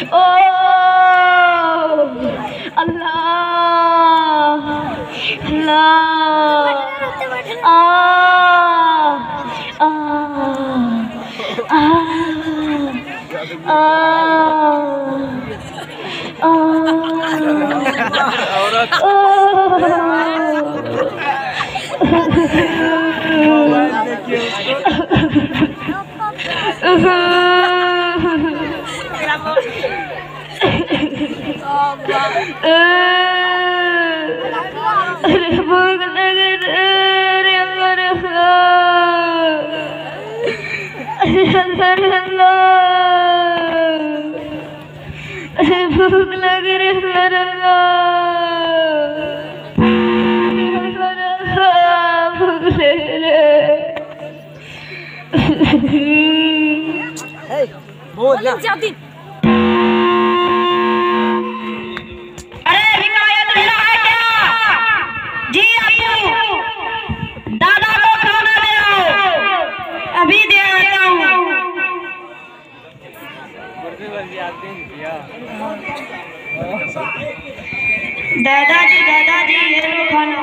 ओ अल्लाह अल्लाह आ आ भूख लग रही बोल ना। अरे विकायत मिला है क्या? जी अबू, दादा को खाना दे आओ, अभी दे आता हूँ। दादाजी दादाजी ये लो खाना।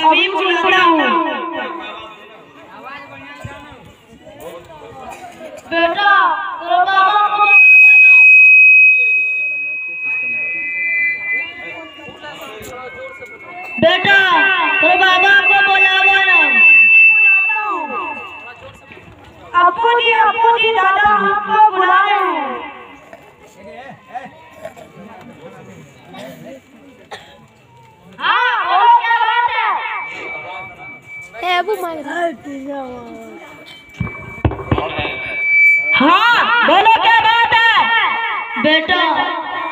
अभी बुलाता हूँ। बेटा तेरे बाबा को बेटा तेरे बाबा को बुलावा ना। अप्पू जी दादा आपको बुला रहे हैं। हाँ बोलो क्या बात है? अबू मांग हाँ बोलो क्या बात है? बेटा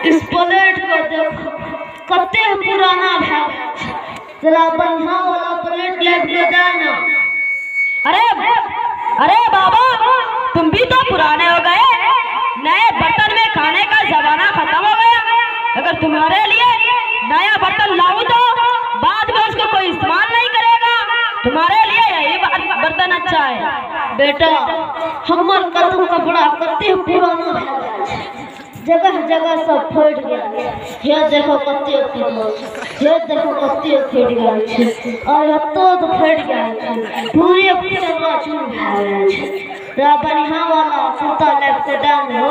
इस प्लेट को देखो कत्ते पुराना है, जरा बढ़िया वाला प्लेट लेके जाना। अरे बाबा तुम भी तो पुराने हो गए, नए बर्तन में खाने का जमाना खत्म हो गया। अगर तुम्हारे लिए नया बर्तन लाऊं तो बाद में उसको कोई इस्तेमाल नहीं करेगा, तुम्हारे लिए यही बर्तन अच्छा है। बेटा हमर कदम कपड़ा कत्ते पुराना है, जगह जगह सब फट गया। हे देखो कत्ते हे देखो कत्ते फट गया छे, और एतो तो फट गया छे, पूरे चक्का चूर भए गया छे। रा बढ़िया वाला सूता लेके दान हो।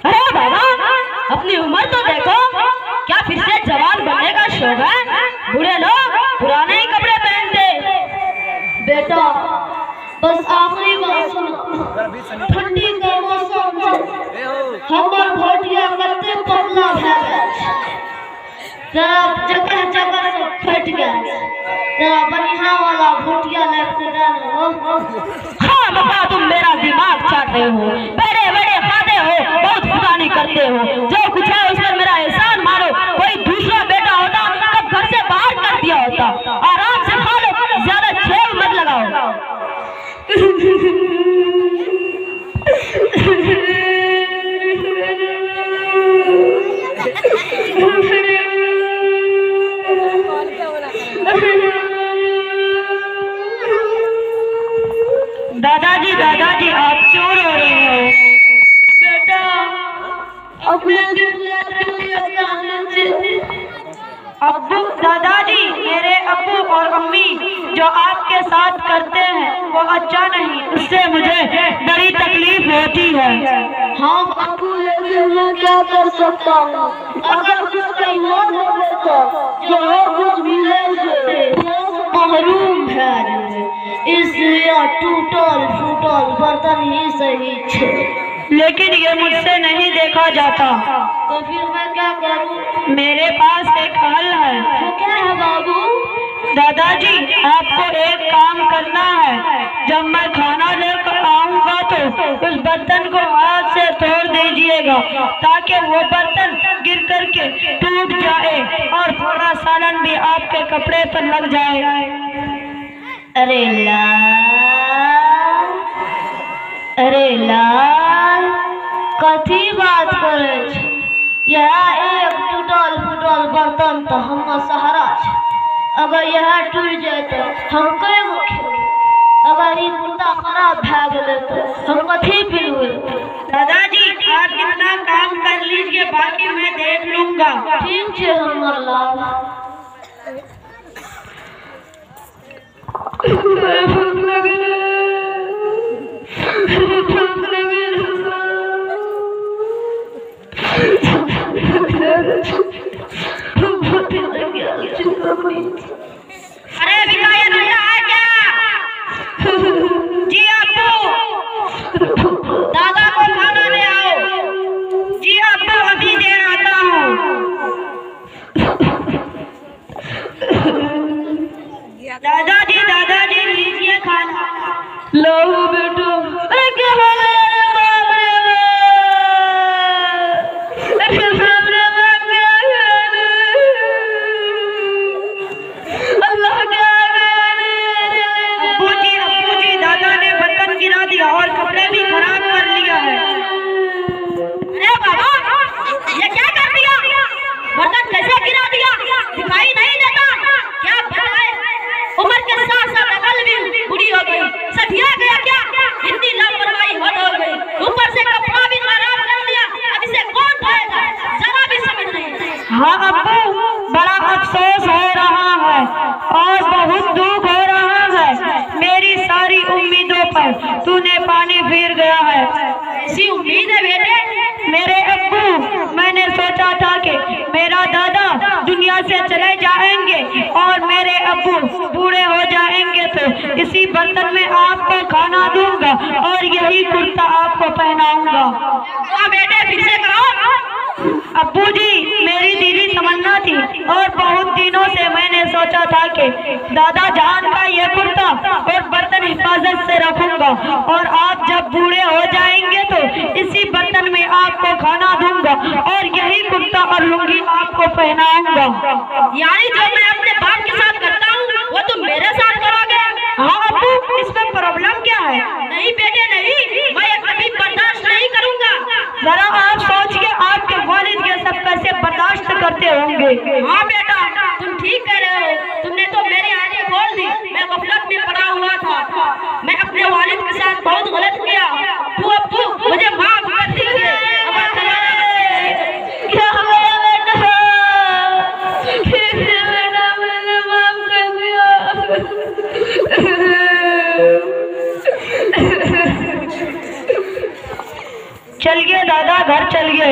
अरे बाबा अपनी उम्र तो देखो, क्या फिर से जवान बनने का शौक है? बूढ़े लोग पुराने ही कपड़े पहनते। बेटा बस आखिरी बात सुनो, ठंडी का मौसम में हमर भोटिया कत्ते पतला भए गेल छै, जगह जगह सब फट गया। जरा बढ़िया वाला भोटिया लेके जाना हो। हाँ बाबा तुम मेरा दिमाग चाटते हो, बड़े बड़े खाते हो, बहुत फुटानी करते हो। जो कुछ है उस पर मेरा एहसान मारो। कोई दूसरा बेटा होता तब घर से बाहर कर दिया होता। आराम से खा लो, ज्यादा छेड़ मत लगाओ। दादाजी आप क्यों रो रहे हो? बेटा अपने अब्बू दादाजी मेरे अब्बू और अम्मी जो आपके साथ करते हैं वो अच्छा नहीं, उससे मुझे बड़ी तकलीफ होती है। हम अब्बू मैं क्या कर सकता हूँ? अगर कुछ कहीं तो जो कुछ मिले महरूम है, इसलिए टूटल फूटल बर्तन ही सही है, लेकिन ये मुझसे नहीं देखा जाता। तो फिर मैं क्या करूं? मेरे पास एक हल है। तो क्या है बाबू? दादाजी आपको एक काम करना है, जब मैं खाना लेकर आऊंगा तो उस बर्तन को हाथ से तोड़ दीजिएगा ताकि वो बर्तन गिर करके टूट जाए और थोड़ा सालन भी आपके कपड़े पर लग जाए। अरे लाल, अरे लाल, कथी बात करे छ? यह एक टूटल फूटल बर्तन तो हम सहारा छ। अगर यह टूट जाए तो हम कएगो खेबै? अगर ये कुर्ता खराब भए गेलै तो हम कथी पिन्हबै? दादाजी आप इतना काम कर लीजिए, बाकी मैं देख लूंगा। ठीक है हमर लाल। अरे विकायत आ गया। जी अब्बू, दादा को खाना ले आओ। जी अब्बू, अभी दे आता हूँ। दादाजी दादाजी लीजिए खाना। लो बेटो। अरे क्या हो गया? और कपड़े भी खराब कर लिया है। अरे बाबा, ये क्या कर दिया? बर्तन कैसे गिरा दिया? दिखाई नहीं देता क्या? बताए, उम्र के साथ साथ अकल भी बुरी हो गई। सठिया गया क्या? इतनी लापरवाही हो गई। ऊपर से कपड़ा भी खराब कर लिया। अब इसे कौन धोएगा? जरा भी समझ नहीं। हाँ अब्बू, बड़ा अफसोस हो रहा है और बहुत दुख हो रहा है। मेरी सारी उम्मीदों पर तूने पानी फिर गया है। ऐसी उम्मीद है बेटे? मेरे अब्बू, मैंने सोचा था कि मेरा दादा दुनिया से चले जाएंगे और मेरे अब्बू बूढ़े हो जाएंगे तो इसी बर्तन में आपको खाना दूंगा और यही कुर्ता आपको पहनाऊंगा। बेटे फिर से कहो। अब्बू जी, मेरी दीदी तमन्ना थी और बहुत दिनों से मैंने सोचा था कि दादा जान का ये कुर्ता और बर्तन हिफाजत से रखूंगा और आप जब बूढ़े हो जाएंगे तो इसी बर्तन में आपको खाना दूंगा और यही कुर्ता और लुंगी आपको पहनाऊंगा। यानी जो मैं अपने बाप के साथ करता हूँ वो तुम मेरे साथ करोगे? हाँ अब्बू, इसमें प्रॉब्लम क्या है? नहीं बेटे नहीं, मैं कभी बर्दाश्त नहीं करूंगा। जरा आप सोच के आपके वालिद ये सब कैसे बर्दाश्त करते होंगे। हाँ बेटा, तुम ठीक कह रहे हो। तुमने तो मेरी आंखें खोल दी। मैं गफलत में पड़ा हुआ था। मैं अपने वालिद के साथ बहुत गलत किया। तू अब्बू मुझे माफ कर दीजिए। क्या हुआ बेटा? बेटा मैंने माफ कर दिया। चलिए दादा, घर चलिए।